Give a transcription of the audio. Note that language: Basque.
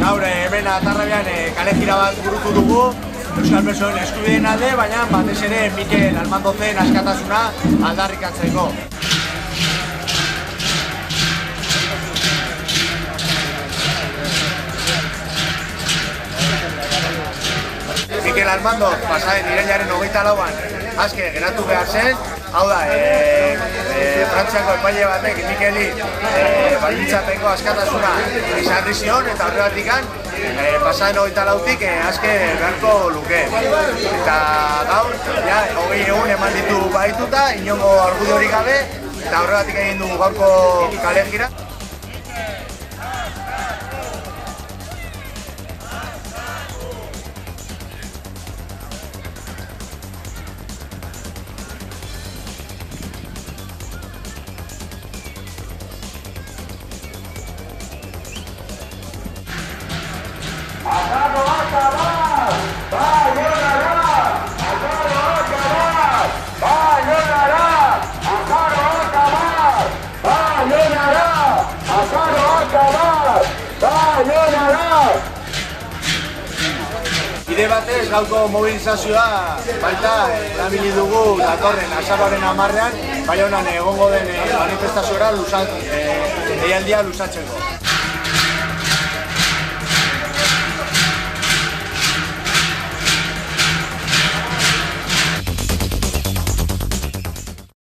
Gaur hemen Atarrabian kale jira bat burutu dugu Euskal Presoen eskubideen alde, baina batez ere Mikel Almandozen askatasuna aldarrikatzeko. Mikel Almandoz pasaden irailaren 24an aske geratu behar zen, hau da, Frantziako epaile batek Mikeli baldintzapeko askatasuna izan zion eta horregatik pasaden 24tik aske beharko luke. Eta gaur, 20 egun eman ditu baituta, inongo argudiorik gabe, eta horregatik egin dugu gaurko kale jira. ¡Acá va a acabar! ¡Va a llorar! ¡Acá va a acabar! ¡Va a llorar! ¡Acá va a acabar! ¡Va a llorar! ¡Acá va a acabar! ¡Va a llorar! Bide batez gaurko mobilizazioa baita erabili dugu datorren azaroaren 10ean Baionan egongo den manifestaziora deialdia luzatzeko.